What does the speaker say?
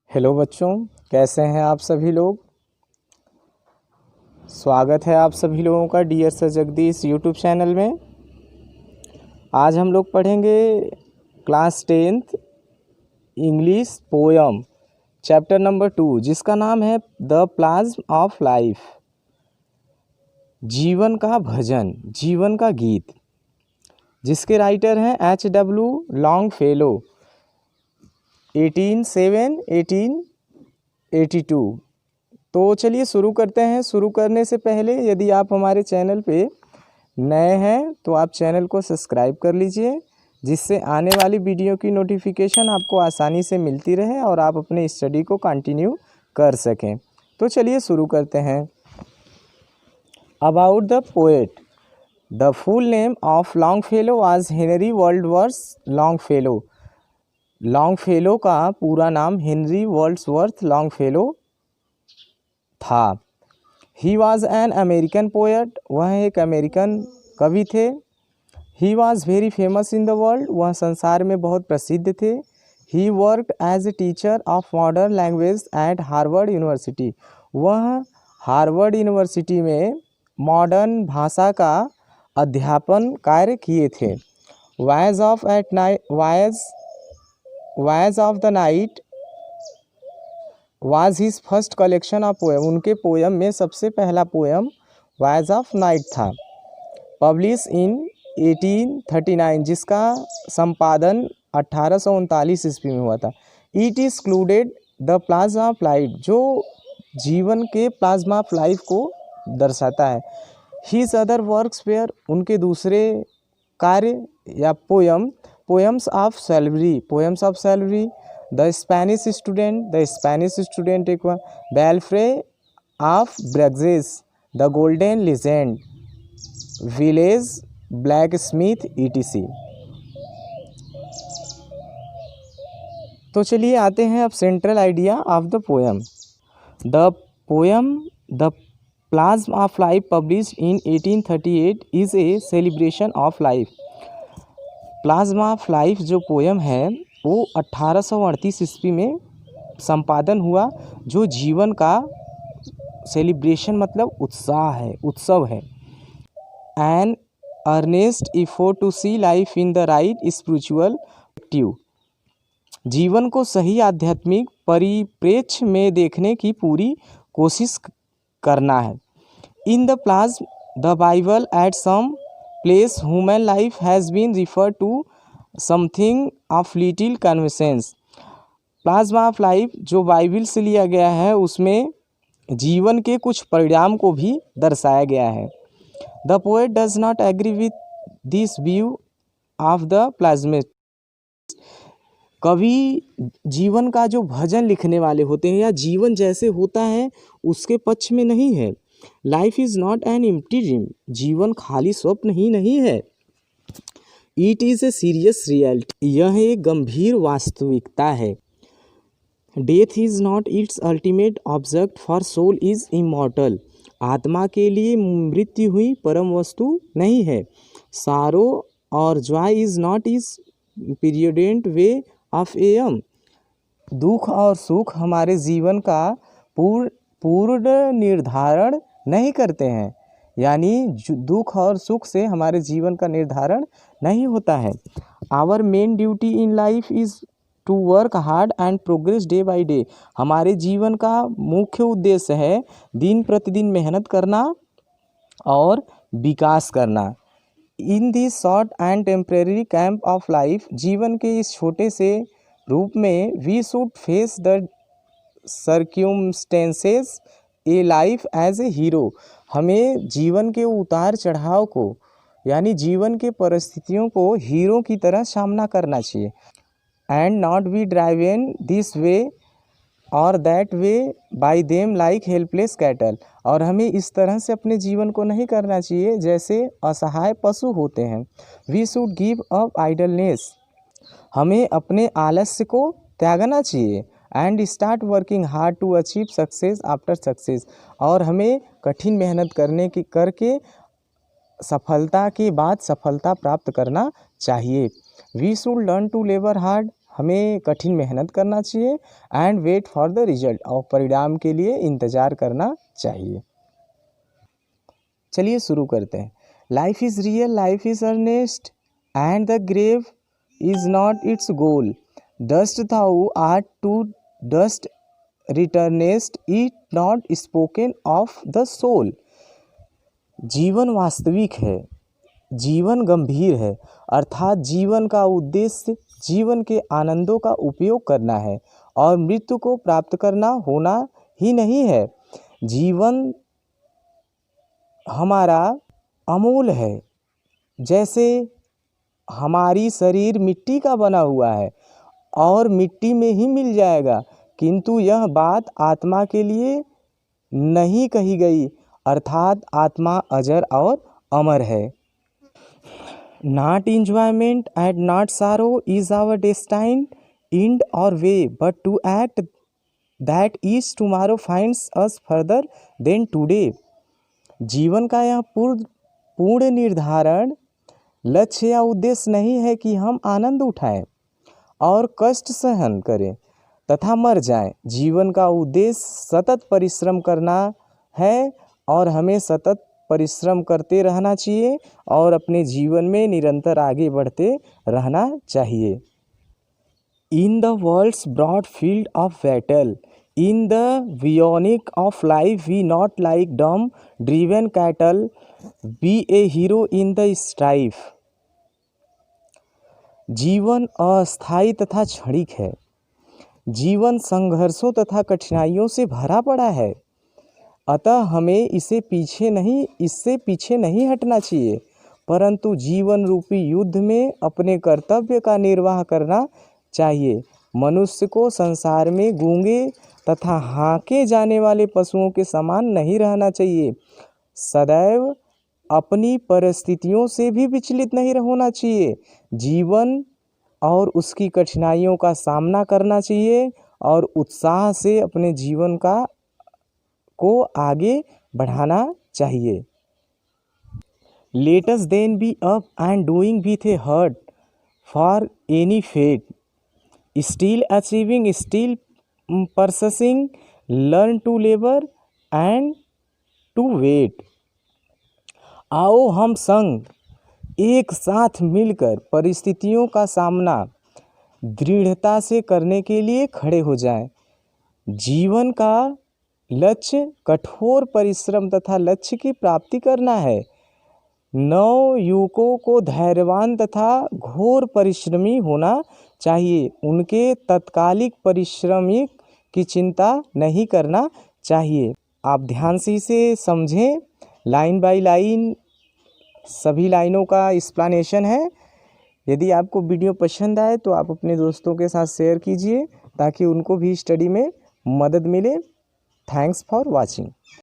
Hello बच्चों, कैसे हैं आप सभी लोग। स्वागत है आप सभी लोगों का dear sir Jagdish YouTube channel में। आज हम लोग पढ़ेंगे class 10th English poem chapter number 2, जिसका नाम है द प्लाज्म ऑफ लाइफ। जीवन का भजन, जीवन का गीत, जिसके राइटर हैं H.W. लॉन्गफेलो 1882। तो चलिए शुरू करते हैं। शुरू करने से पहले यदि आप हमारे चैनल पे नए हैं तो आप चैनल को सब्सक्राइब कर लीजिए, जिससे आने वाली वीडियो की नोटिफिकेशन आपको आसानी से मिलती रहे और आप अपने स्टडी को कंटिन्यू कर सकें। तो चलिए शुरू करते हैं। About the poet. The full name of Longfellow was Henry Wordsworth Longfellow. Longfellow का पूरा नाम हेनरी वर्ड्सवर्थ लॉन्गफेलो था। He was an American poet. वह एक अमेरिकन कवि थे। He was very famous in the world. वह संसार में बहुत प्रसिद्ध थे। He worked as a teacher of modern language at Harvard University. वह हार्वर्ड यूनिवर्सिटी में मॉडर्न भाषा का अध्यापन कार्य किए थे। Wise of the night was his first collection of poem. उनके पोएम में सबसे पहला पोएम वाइज ऑफ नाइट था। पब्लिश इन 1839, जिसका संपादन 1839 ईस्वी में हुआ था। It is included the psalm of life, जो जीवन के प्लाज्मा ऑफ लाइफ को दर्शाता है। हिज अदर वर्क्स वेयर, उनके दूसरे कार्य या poems of salary, the Spanish student एक belfry of Bruges, the golden legend, village blacksmith ETC। तो चलिए आते हैं अब central idea of the poem. The psalm of life published in 1838 is a celebration of life. Psalm of life जो poem है वो 1838 ईस्वी में संपादन हुआ, जो जीवन का सेलिब्रेशन मतलब उत्सव है। An earnest effort to see life in the right spiritual perspective, जीवन को सही आध्यात्मिक परिप्रेक्ष्य में देखने की पूरी कोशिश करना है। In the psalm the Bible at some place human life has been referred to something of little consequence. Psalm of life जो बाइबल से लिया गया है, उसमें जीवन के कुछ परिणाम को भी दर्शाया गया है। The poet does not agree with this view of the psalmist. कवि जीवन का जो भजन लिखने वाले होते हैं या जीवन जैसे होता है उसके पक्ष में नहीं है। Life is not an empty dream, जीवन खाली स्वप्न ही नहीं है। It is a serious reality, यह एक गंभीर वास्तविकता है। Death is not its ultimate object, for soul is immortal, आत्मा के लिए मृत्यु हुई परम वस्तु नहीं है। सारो और जॉय इज़ नॉट इज पीरियडेंट वे ऑफ एम, दुख और सुख हमारे जीवन का पूर्ण निर्धारण नहीं करते हैं, यानी दुख और सुख से हमारे जीवन का निर्धारण नहीं होता है। Our main duty in life is to work hard and progress day by day, हमारे जीवन का मुख्य उद्देश्य है दिन प्रतिदिन मेहनत करना और विकास करना। In this short and temporary camp of life, जीवन के इस छोटे से रूप में we should face the circumstances a life as a hero, हमें जीवन के उतार चढ़ाव को यानी जीवन के परिस्थितियों को हीरो की तरह सामना करना चाहिए। And not be driven this way और that way by them like helpless cattle, और हमें इस तरह से अपने जीवन को नहीं करना चाहिए जैसे असहाय पशु होते हैं। We should give up idleness, हमें अपने आलस्य को त्यागना चाहिए। And start working hard to achieve success after success, और हमें कठिन मेहनत करके सफलता के बाद सफलता प्राप्त करना चाहिए। We should learn to labour hard, हमें कठिन मेहनत करना चाहिए and wait for the result, और परिणाम के लिए इंतज़ार करना चाहिए। चलिए शुरू करते हैं। Life is real, life is earnest and the grave is not its goal. Dust thou art to dust returnest, it not spoken of the soul। जीवन वास्तविक है, जीवन गंभीर है, अर्थात जीवन का उद्देश्य जीवन के आनंदों का उपयोग करना है और मृत्यु को प्राप्त करना होना ही नहीं है। जीवन हमारा अमूल है, जैसे हमारी शरीर मिट्टी का बना हुआ है और मिट्टी में ही मिल जाएगा, किंतु यह बात आत्मा के लिए नहीं कही गई, अर्थात आत्मा अजर और अमर है। Not enjoyment and not sorrow is our destined end or way, but to act that is tomorrow finds us further than today। जीवन का यह पूर्ण निर्धारण लक्ष्य या उद्देश्य नहीं है कि हम आनंद उठाएं और कष्ट सहन करें तथा मर जाएं। जीवन का उद्देश्य सतत परिश्रम करना है और हमें सतत परिश्रम करते रहना चाहिए और अपने जीवन में निरंतर आगे बढ़ते रहना चाहिए। In the world's broad field of battle, in the bivouac of life we not like dumb driven cattle, be a hero in the strife. जीवन अस्थायी तथा क्षणिक है। जीवन संघर्षों तथा कठिनाइयों से भरा पड़ा है, अतः हमें इससे पीछे नहीं हटना चाहिए, परंतु जीवन रूपी युद्ध में अपने कर्तव्य का निर्वाह करना चाहिए। मनुष्य को संसार में गूंगे तथा हाँके जाने वाले पशुओं के समान नहीं रहना चाहिए। सदैव अपनी परिस्थितियों से भी विचलित नहीं होना चाहिए। जीवन और उसकी कठिनाइयों का सामना करना चाहिए और उत्साह से अपने जीवन को आगे बढ़ाना चाहिए। Let us then be up and doing with a heart for any fate, still achieving, still pursuing, learn to labour and to wait. आओ हम संग एक साथ मिलकर परिस्थितियों का सामना दृढ़ता से करने के लिए खड़े हो जाएं। जीवन का लक्ष्य कठोर परिश्रम तथा लक्ष्य की प्राप्ति करना है। नवयुवकों को धैर्यवान तथा घोर परिश्रमी होना चाहिए। उनके तत्कालिक परिश्रमिक की चिंता नहीं करना चाहिए। आप ध्यान से इसे समझें, लाइन बाय लाइन सभी लाइनों का एक्सप्लेनेशन है। यदि आपको वीडियो पसंद आए तो आप अपने दोस्तों के साथ शेयर कीजिए ताकि उनको भी स्टडी में मदद मिले। Thanks for watching.